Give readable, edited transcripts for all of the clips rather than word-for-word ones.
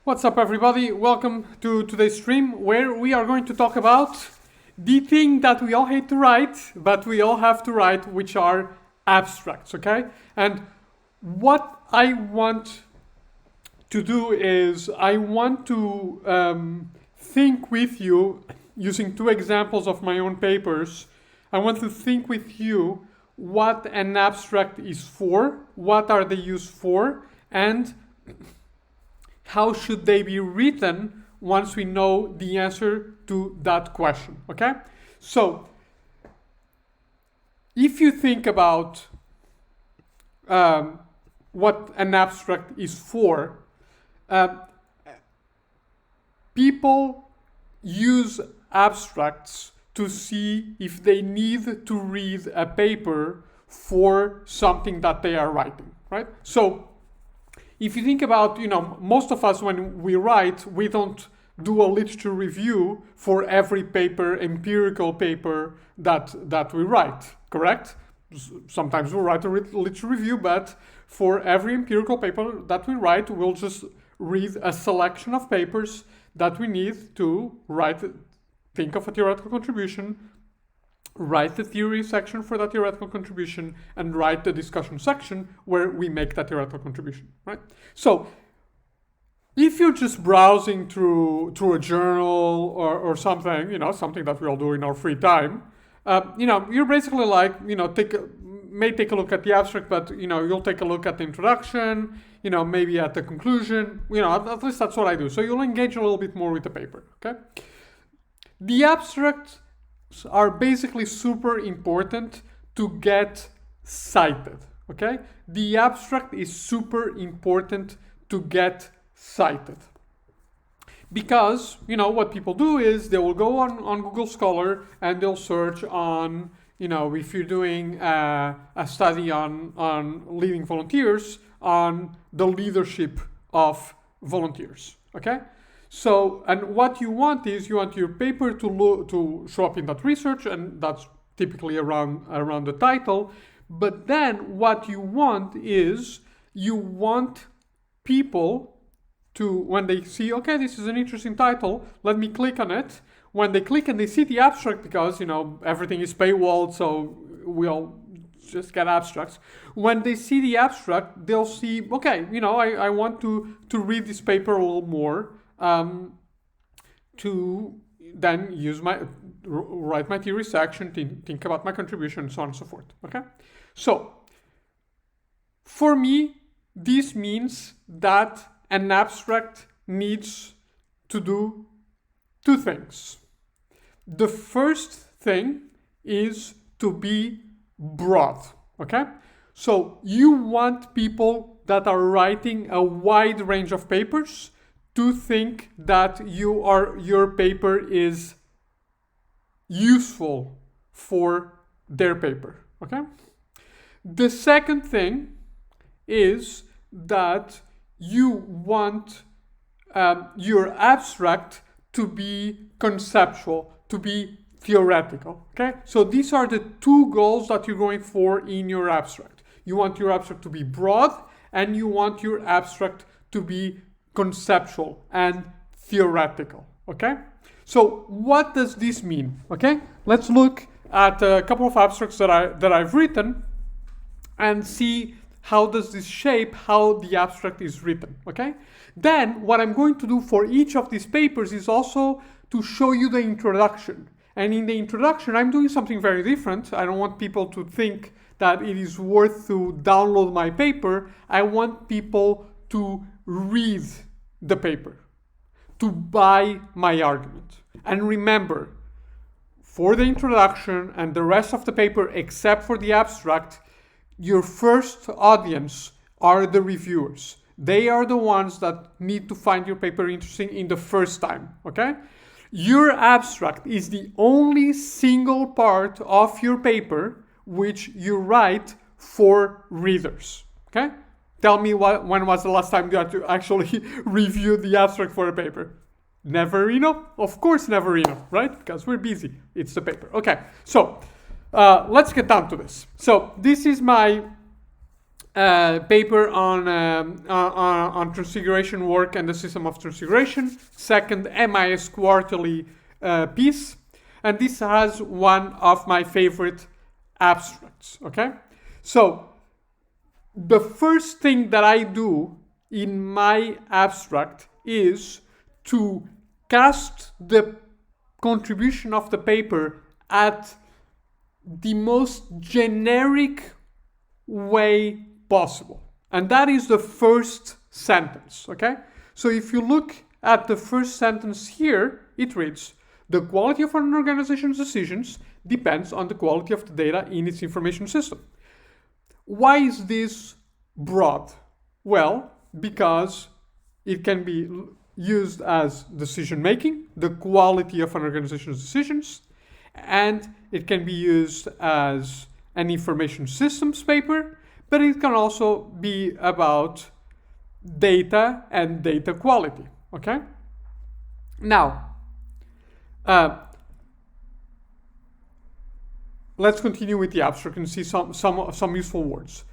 What's up, everybody? Welcome to today's stream where we are going to talk about the thing that we all hate to write, but we all have to write, which are abstracts, okay? And what I want to do is I want to think with you using two examples of my own papers. I want to think with you what an abstract is for, what are they used for, and how should they be written once we know the answer to that question, okay? So, if you think about what an abstract is for, people use abstracts to see if they need to read a paper for something that they are writing, right? So, if you think about, most of us when we write, we don't do a literature review for every paper, empirical paper that we write, correct? Sometimes we'll write a literature review, but for every empirical paper that we write, we'll just read a selection of papers that we need to write, think of a theoretical contribution, write the theory section for that theoretical contribution, and write the discussion section where we make that theoretical contribution, right? So if you're just browsing through a journal or something, something that we all do in our free time, you're basically like, may take a look at the abstract, but you'll take a look at the introduction, maybe at the conclusion, at least that's what I do. So you'll engage a little bit more with the paper, okay? The abstract are basically super important to get cited, okay? The abstract is super important to get cited. Because, what people do is they will go on Google Scholar and they'll search on, if you're doing a study on leading volunteers, on the leadership of volunteers, okay? So, and what you want is you want your paper to show up in that research, and that's typically around the title. But then what you want is you want people to, when they see, okay, this is an interesting title, let me click on it. When they click and they see the abstract, because, everything is paywalled, so we all just get abstracts. When they see the abstract, they'll see, okay, I want to read this paper a little more. To then write my theory section, think about my contribution, and so on and so forth, okay? So, for me, this means that an abstract needs to do two things. The first thing is to be broad, okay? So, you want people that are writing a wide range of papers to think that your paper is useful for their paper, okay? The second thing is that you want your abstract to be conceptual, to be theoretical, okay? So these are the two goals that you're going for in your abstract. You want your abstract to be broad, and you want your abstract to be conceptual and theoretical, okay? So what does this mean, okay? Let's look at a couple of abstracts that I've written and see how does this shape how the abstract is written, okay? Then what I'm going to do for each of these papers is also to show you the introduction. And in the introduction, I'm doing something very different. I don't want people to think that it is worth to download my paper. I want people to read the paper, to buy my argument. And remember, for the introduction and the rest of the paper, except for the abstract, your first audience are the reviewers. They are the ones that need to find your paper interesting in the first time, okay? Your abstract is the only single part of your paper which you write for readers, okay? Tell me when was the last time you had to actually review the abstract for a paper? Never enough? Of course never enough, right? Because we're busy. It's the paper. Okay, so let's get down to this. So this is my paper on transfiguration work and the system of transfiguration. Second, MIS quarterly piece. And this has one of my favorite abstracts, okay? So the first thing that I do in my abstract is to cast the contribution of the paper at the most generic way possible. And that is the first sentence, okay? So if you look at the first sentence here, it reads, the quality of an organization's decisions depends on the quality of the data in its information system. Why is this broad? Well, because it can be used as decision making, the quality of an organization's decisions, and it can be used as an information systems paper, but it can also be about data and data quality, okay? Now, let's continue with the abstract and see some useful words.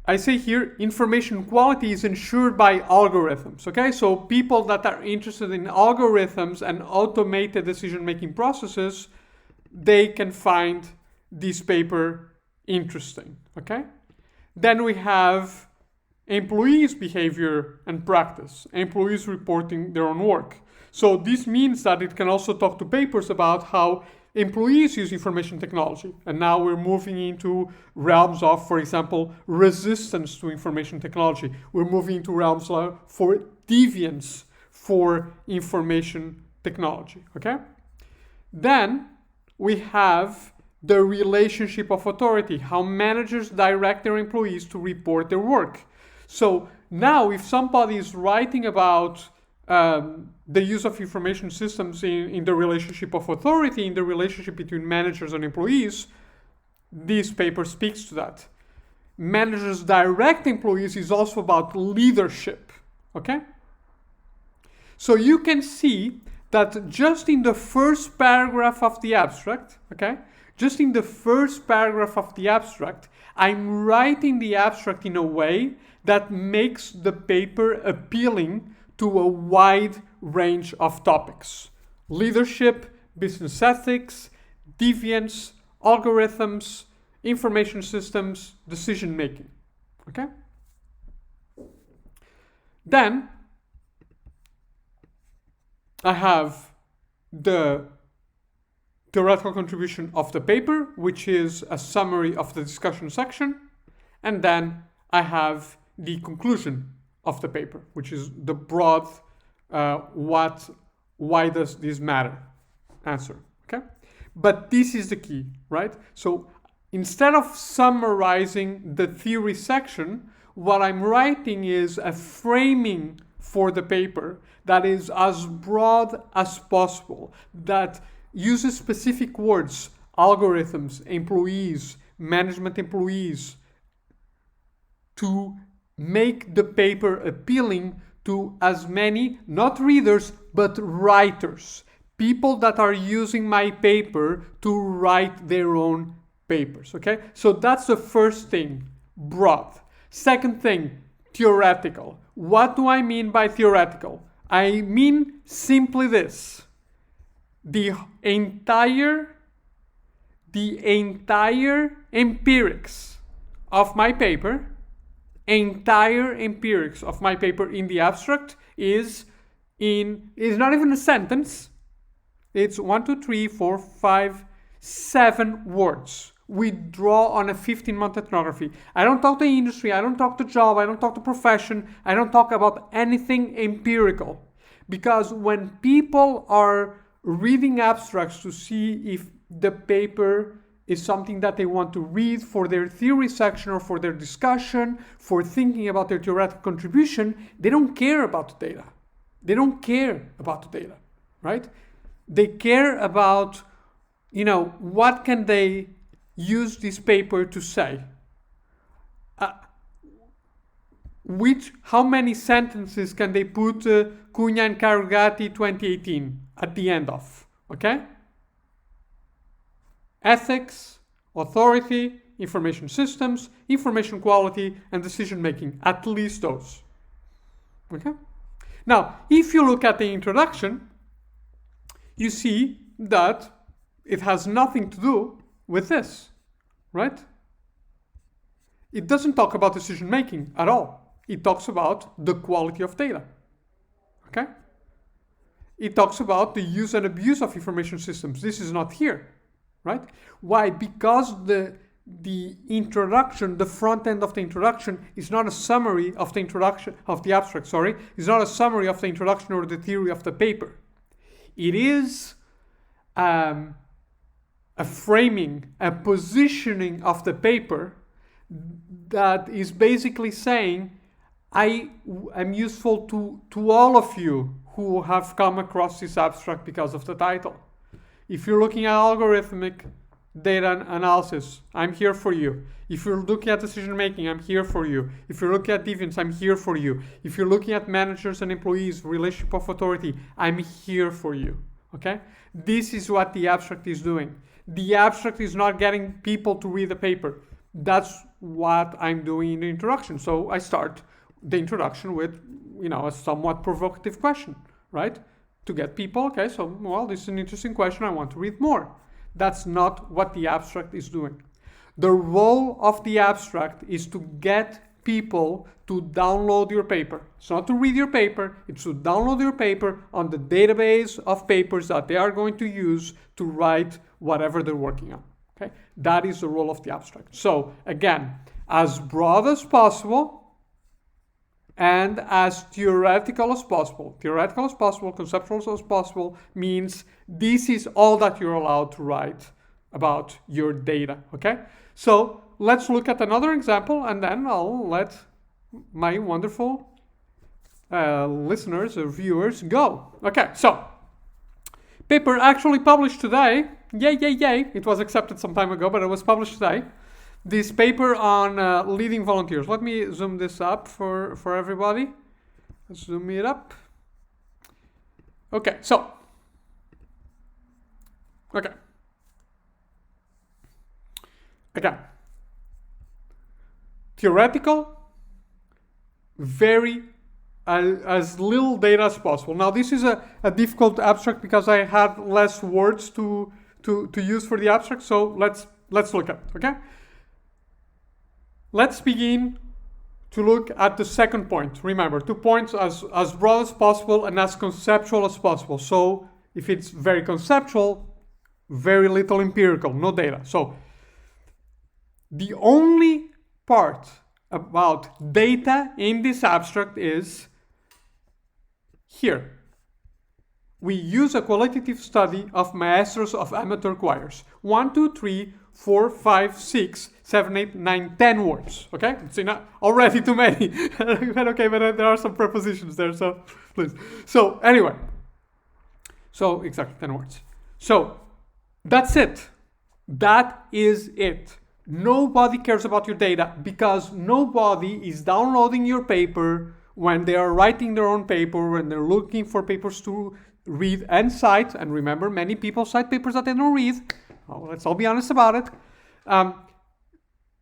I say here, information quality is ensured by algorithms, okay? So people that are interested in algorithms and automated decision-making processes, they can find this paper interesting, okay? Then we have employees' behavior and practice, employees reporting their own work. So this means that it can also talk to papers about how employees use information technology. And now we're moving into realms of, for example, resistance to information technology. We're moving into realms for deviance for information technology, okay? Then we have the relationship of authority, how managers direct their employees to report their work. So now if somebody is writing about the use of information systems in the relationship of authority, in the relationship between managers and employees, this paper speaks to that. Managers direct employees is also about leadership, okay? So you can see that just in the first paragraph of the abstract, okay? Just in the first paragraph of the abstract, I'm writing the abstract in a way that makes the paper appealing to a wide range of topics. Leadership, business ethics, deviance, algorithms, information systems, decision making, okay? Then I have the theoretical contribution of the paper, which is a summary of the discussion section, and then I have the conclusion of the paper, which is the broad why does this matter answer, okay? But this is the key, right? So instead of summarizing the theory section, what I'm writing is a framing for the paper that is as broad as possible, that uses specific words, algorithms, employees, management employees, to make the paper appealing to as many, not readers, but writers. People that are using my paper to write their own papers, okay? So that's the first thing, broad. Second thing, theoretical. What do I mean by theoretical? I mean simply this. The entire empirics of my paper in the abstract is not even a sentence. It's 1, 2, 3, 4, 5, 7 words. We draw on a 15-month ethnography. I don't talk to industry, I don't talk to job, I don't talk to profession, I don't talk about anything empirical. Because when people are reading abstracts to see if the paper is something that they want to read for their theory section or for their discussion, for thinking about their theoretical contribution, they don't care about the data. They don't care about the data, right? They care about, what can they use this paper to say? How many sentences can they put Cunha and Carugati 2018 at the end of, okay? Ethics, authority, information systems, information quality, and decision making, at least those. Okay? Now, if you look at the introduction, you see that it has nothing to do with this, right? It doesn't talk about decision making at all. It talks about the quality of data. Okay? It talks about the use and abuse of information systems. This is not here, right? Why? Because the introduction, the front end of the introduction is not a summary of the introduction of the abstract, sorry. It's not a summary of the introduction or the theory of the paper. It is a framing, a positioning of the paper that is basically saying, I am useful to all of you who have come across this abstract because of the title. If you're looking at algorithmic data analysis, I'm here for you. If you're looking at decision making, I'm here for you. If you're looking at deviance, I'm here for you. If you're looking at managers and employees, relationship of authority, I'm here for you. Okay? This is what the abstract is doing. The abstract is not getting people to read the paper. That's what I'm doing in the introduction. So I start the introduction with, a somewhat provocative question, right? To get people, okay, so, well, this is an interesting question. I want to read more. That's not what the abstract is doing. The role of the abstract is to get people to download your paper. It's not to read your paper, it's to download your paper on the database of papers that they are going to use to write whatever they're working on. Okay? That is the role of the abstract. So again, as broad as possible and as theoretical as possible. Theoretical as possible, conceptual as possible means this is all that you're allowed to write about your data. Okay? So let's look at another example, and then I'll let my wonderful listeners or viewers go. Okay, so paper actually published today. Yay, yay, yay. It was accepted some time ago, but it was published today. This paper on leading volunteers. Let me zoom this up for everybody. Let's zoom it up. Okay, so. Okay. Again. Theoretical, very as little data as possible. Now this is a difficult abstract because I had less words to use for the abstract, so let's look at it, okay? Let's begin to look at the second point. Remember, 2 points as broad as possible and as conceptual as possible. So if it's very conceptual, very little empirical, no data. So the only part about data in this abstract is here. We use a qualitative study of maestros of amateur choirs. 1, 2, 3, 4, 5, 6, 7, 8, 9, 10 words. Okay? It's not already too many. Okay, but there are some prepositions there, so please. So anyway. So exactly 10 words. So that's it. That is it. Nobody cares about your data because nobody is downloading your paper when they are writing their own paper, when they're looking for papers to read and cite. And remember, many people cite papers that they don't read. Oh, let's all be honest about it.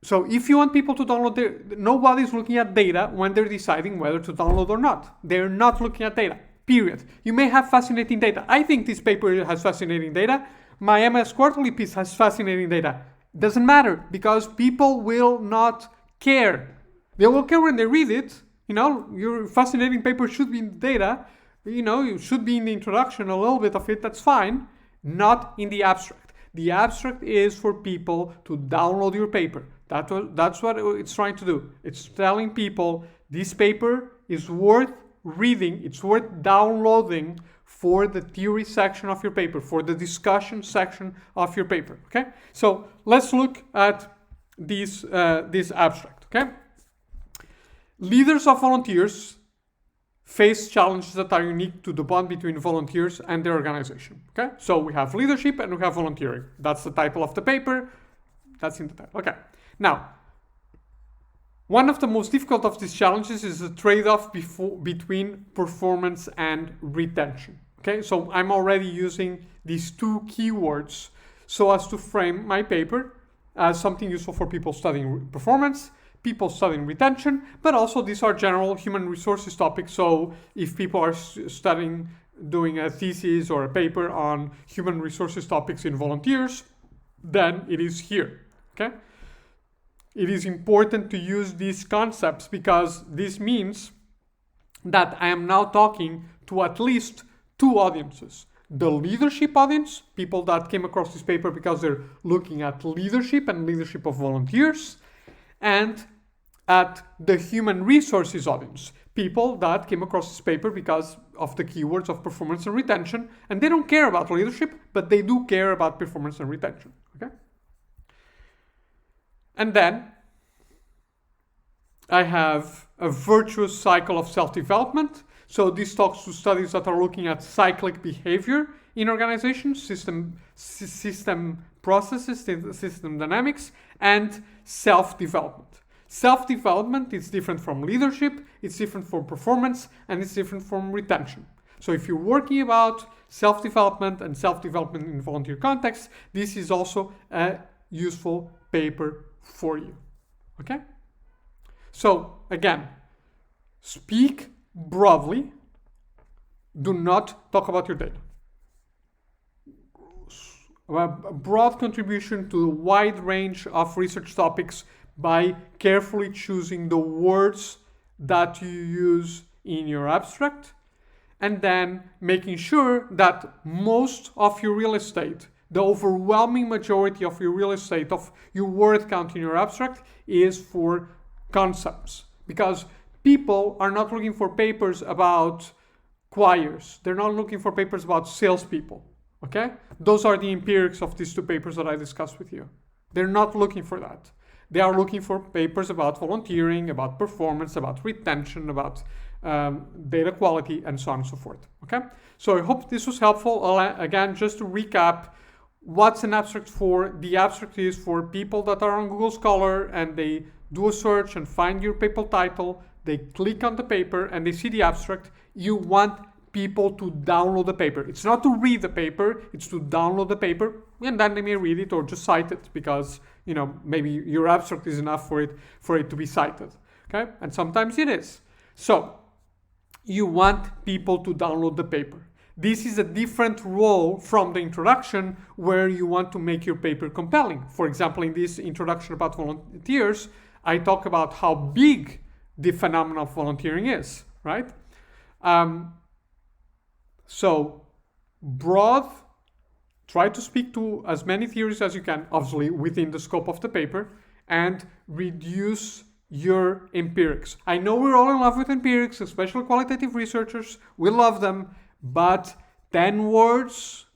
So if you want people to download, nobody's looking at data when they're deciding whether to download or not. They're not looking at data, period. You may have fascinating data. I think this paper has fascinating data. My MS Quarterly piece has fascinating data. Doesn't matter because people will not care. They will care when they read it. Your fascinating paper should be in the data. You should be in the introduction, a little bit of it, that's fine. Not in the abstract. The abstract is for people to download your paper. That's what it's trying to do. It's telling people this paper is worth reading, it's worth downloading for the theory section of your paper, for the discussion section of your paper, okay? So let's look at this abstract, okay? Leaders of volunteers face challenges that are unique to the bond between volunteers and their organization, okay? So we have leadership and we have volunteering. That's the title of the paper. That's in the title, okay. Now, one of the most difficult of these challenges is the trade-off between performance and retention. Okay, so I'm already using these 2 keywords so as to frame my paper. as something useful for people studying performance, people studying retention, but also these are general human resources topics. So if people are studying, doing a thesis or a paper on human resources topics in volunteers, then it is here, okay? It is important to use these concepts because this means that I am now talking to at least two audiences. The leadership audience, people that came across this paper because they're looking at leadership and leadership of volunteers, and at the human resources audience, people that came across this paper because of the keywords of performance and retention, and they don't care about leadership, but they do care about performance and retention, okay? And then I have a virtuous cycle of self-development. So this talks to studies that are looking at cyclic behavior in organizations, system processes, system dynamics, and self-development. Self-development is different from leadership, it's different from performance, and it's different from retention. So if you're working about self-development and self-development in volunteer context, this is also a useful paper for you, okay? So again, speak broadly, do not talk about your data. A broad contribution to a wide range of research topics by carefully choosing the words that you use in your abstract, and then making sure that most of your real estate, the overwhelming majority of your real estate, of your word count in your abstract, is for concepts. Because people are not looking for papers about choirs. They're not looking for papers about salespeople, okay? Those are the empirics of these two papers that I discussed with you. They're not looking for that. They are looking for papers about volunteering, about performance, about retention, about data quality, and so on and so forth, okay? So I hope this was helpful. Again, just to recap, what's an abstract for? The abstract is for people that are on Google Scholar and they do a search and find your paper title, they click on the paper and they see the abstract. You want people to download the paper. It's not to read the paper, it's to download the paper, and then they may read it or just cite it because, you know, maybe your abstract is enough for it to be cited, okay? And sometimes it is. So you want people to download the paper. This is a different role from the introduction where you want to make your paper compelling. For example, in this introduction about volunteers, I talk about how big the phenomenon of volunteering is, right? So broad, try to speak to as many theories as you can, obviously within the scope of the paper, and reduce your empirics. I know we're all in love with empirics, especially qualitative researchers. We love them, but 10 words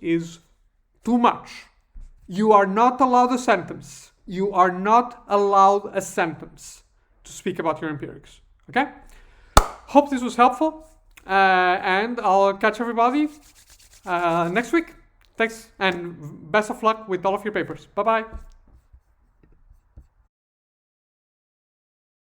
is too much. You are not allowed a sentence. You are not allowed a sentence to speak about your empirics, okay? Hope this was helpful, and I'll catch everybody next week. Thanks, and best of luck with all of your papers. Bye-bye.